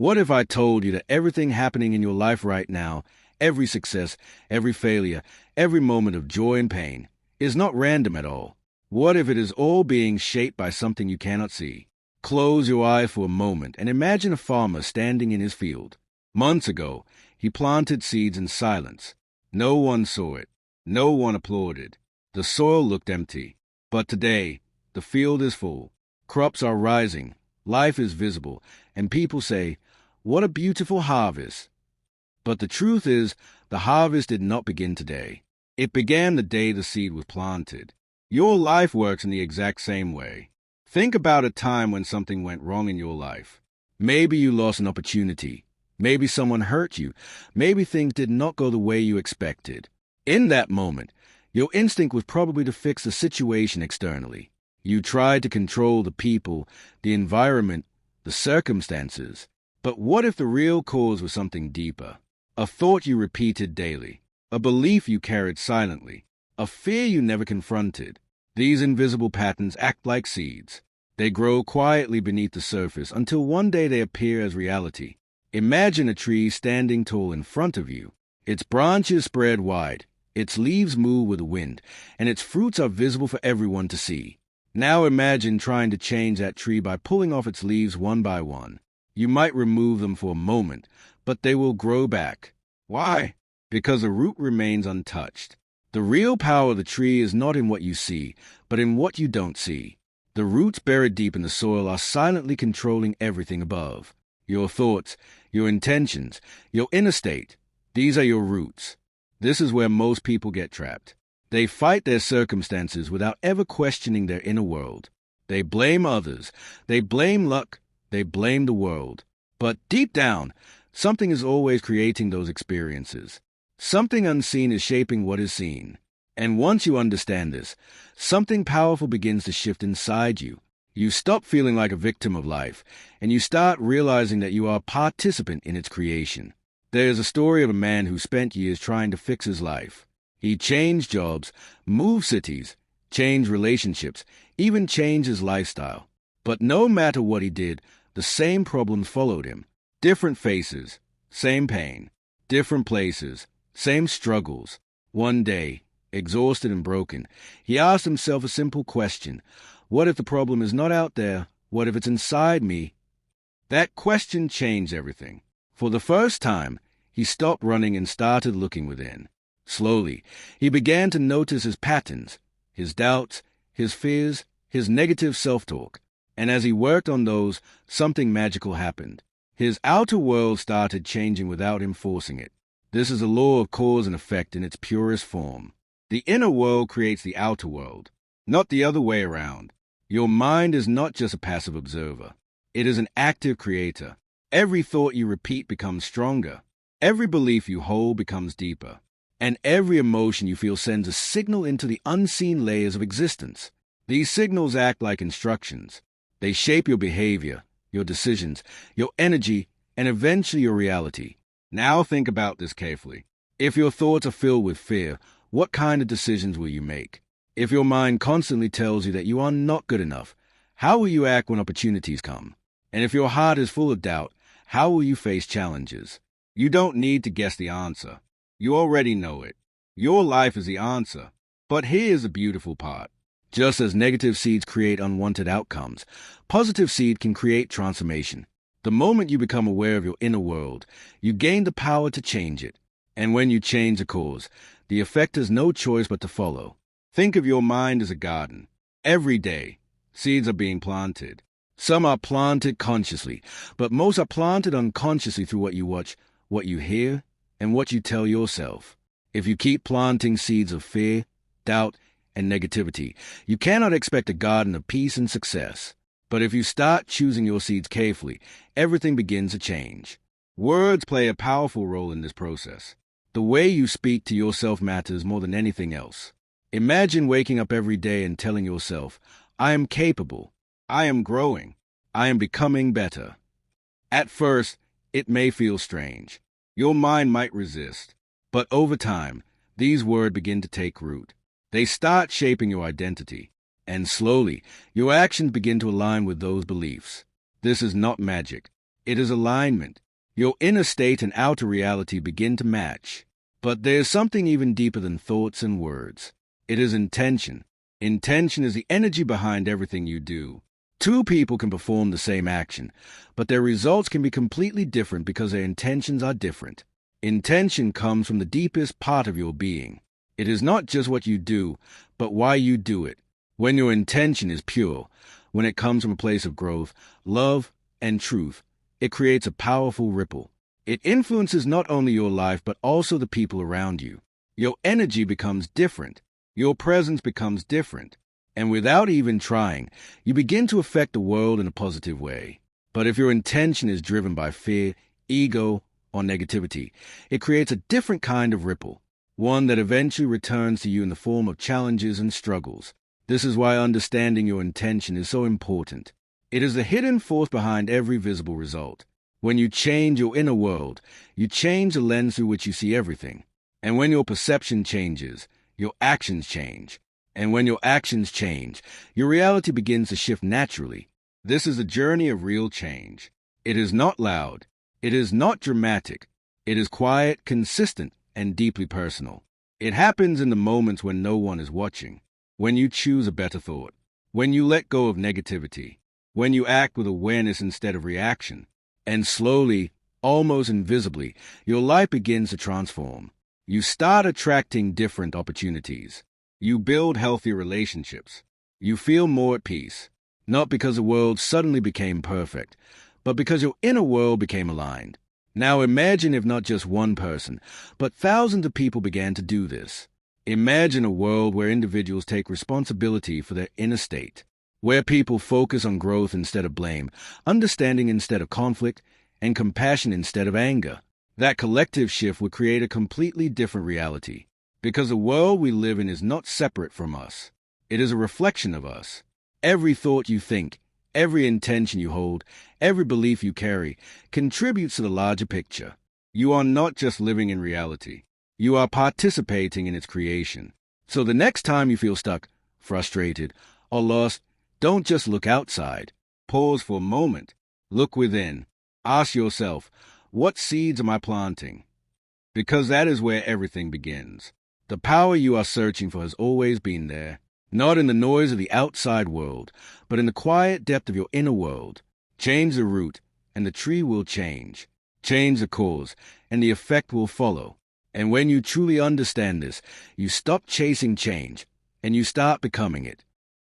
What if I told you that everything happening in your life right now, every success, every failure, every moment of joy and pain, is not random at all? What if it is all being shaped by something you cannot see? Close your eyes for a moment and imagine a farmer standing in his field. Months ago, he planted seeds in silence. No one saw it. No one applauded. The soil looked empty. But today, the field is full. Crops are rising. Life is visible. And people say, "What a beautiful harvest." But the truth is, the harvest did not begin today. It began the day the seed was planted. Your life works in the exact same way. Think about a time when something went wrong in your life. Maybe you lost an opportunity. Maybe someone hurt you. Maybe things did not go the way you expected. In that moment, your instinct was probably to fix the situation externally. You tried to control the people, the environment, the circumstances. But what if the real cause was something deeper? A thought you repeated daily, a belief you carried silently, a fear you never confronted. These invisible patterns act like seeds. They grow quietly beneath the surface until one day they appear as reality. Imagine a tree standing tall in front of you. Its branches spread wide, its leaves move with the wind, and its fruits are visible for everyone to see. Now imagine trying to change that tree by pulling off its leaves one by one. You might remove them for a moment, but they will grow back. Why? Because the root remains untouched. The real power of the tree is not in what you see, but in what you don't see. The roots buried deep in the soil are silently controlling everything above. Your thoughts, your intentions, your inner state, these are your roots. This is where most people get trapped. They fight their circumstances without ever questioning their inner world. They blame others. They blame luck. They blame the world. But deep down, something is always creating those experiences. Something unseen is shaping what is seen. And once you understand this, something powerful begins to shift inside you. You stop feeling like a victim of life, and you start realizing that you are a participant in its creation. There is a story of a man who spent years trying to fix his life. He changed jobs, moved cities, changed relationships, even changed his lifestyle. But no matter what he did, the same problems followed him. Different faces, same pain. Different places, same struggles. One day, exhausted and broken, he asked himself a simple question. What if the problem is not out there? What if it's inside me? That question changed everything. For the first time, he stopped running and started looking within. Slowly, he began to notice his patterns, his doubts, his fears, his negative self-talk. And as he worked on those, something magical happened. His outer world started changing without him forcing it. This is the law of cause and effect in its purest form. The inner world creates the outer world, not the other way around. Your mind is not just a passive observer. It is an active creator. Every thought you repeat becomes stronger. Every belief you hold becomes deeper. And every emotion you feel sends a signal into the unseen layers of existence. These signals act like instructions. They shape your behavior, your decisions, your energy, and eventually your reality. Now think about this carefully. If your thoughts are filled with fear, what kind of decisions will you make? If your mind constantly tells you that you are not good enough, how will you act when opportunities come? And if your heart is full of doubt, how will you face challenges? You don't need to guess the answer. You already know it. Your life is the answer. But here's the beautiful part. Just as negative seeds create unwanted outcomes, positive seed can create transformation. The moment you become aware of your inner world, you gain the power to change it. And when you change a cause, the effect has no choice but to follow. Think of your mind as a garden. Every day, seeds are being planted. Some are planted consciously, but most are planted unconsciously through what you watch, what you hear, and what you tell yourself. If you keep planting seeds of fear, doubt, and negativity, you cannot expect a garden of peace and success. But if you start choosing your seeds carefully, everything begins to change. Words play a powerful role in this process. The way you speak to yourself matters more than anything else. Imagine waking up every day and telling yourself, "I am capable. I am growing. I am becoming better." At first, it may feel strange. Your mind might resist. But over time, these words begin to take root. They start shaping your identity. And slowly, your actions begin to align with those beliefs. This is not magic. It is alignment. Your inner state and outer reality begin to match. But there's something even deeper than thoughts and words. It is intention. Intention is the energy behind everything you do. Two people can perform the same action, but their results can be completely different because their intentions are different. Intention comes from the deepest part of your being. It is not just what you do, but why you do it. When your intention is pure, when it comes from a place of growth, love, and truth, it creates a powerful ripple. It influences not only your life, but also the people around you. Your energy becomes different. Your presence becomes different. And without even trying, you begin to affect the world in a positive way. But if your intention is driven by fear, ego, or negativity, it creates a different kind of ripple, one that eventually returns to you in the form of challenges and struggles. This is why understanding your intention is so important. It is the hidden force behind every visible result. When you change your inner world, you change the lens through which you see everything. And when your perception changes, your actions change. And when your actions change, your reality begins to shift naturally. This is a journey of real change. It is not loud. It is not dramatic. It is quiet, consistent, and deeply personal. It happens in the moments when no one is watching. When you choose a better thought. When you let go of negativity. When you act with awareness instead of reaction. And slowly, almost invisibly, your life begins to transform. You start attracting different opportunities. You build healthier relationships. You feel more at peace, not because the world suddenly became perfect, but because your inner world became aligned. Now imagine if not just one person, but thousands of people began to do this. Imagine a world where individuals take responsibility for their inner state, where people focus on growth instead of blame, understanding instead of conflict, and compassion instead of anger. That collective shift would create a completely different reality. Because the world we live in is not separate from us. It is a reflection of us. Every thought you think, every intention you hold, every belief you carry, contributes to the larger picture. You are not just living in reality. You are participating in its creation. So the next time you feel stuck, frustrated, or lost, don't just look outside. Pause for a moment. Look within. Ask yourself, what seeds am I planting? Because that is where everything begins. The power you are searching for has always been there, not in the noise of the outside world, but in the quiet depth of your inner world. Change the root, and the tree will change. Change the cause, and the effect will follow. And when you truly understand this, you stop chasing change, and you start becoming it.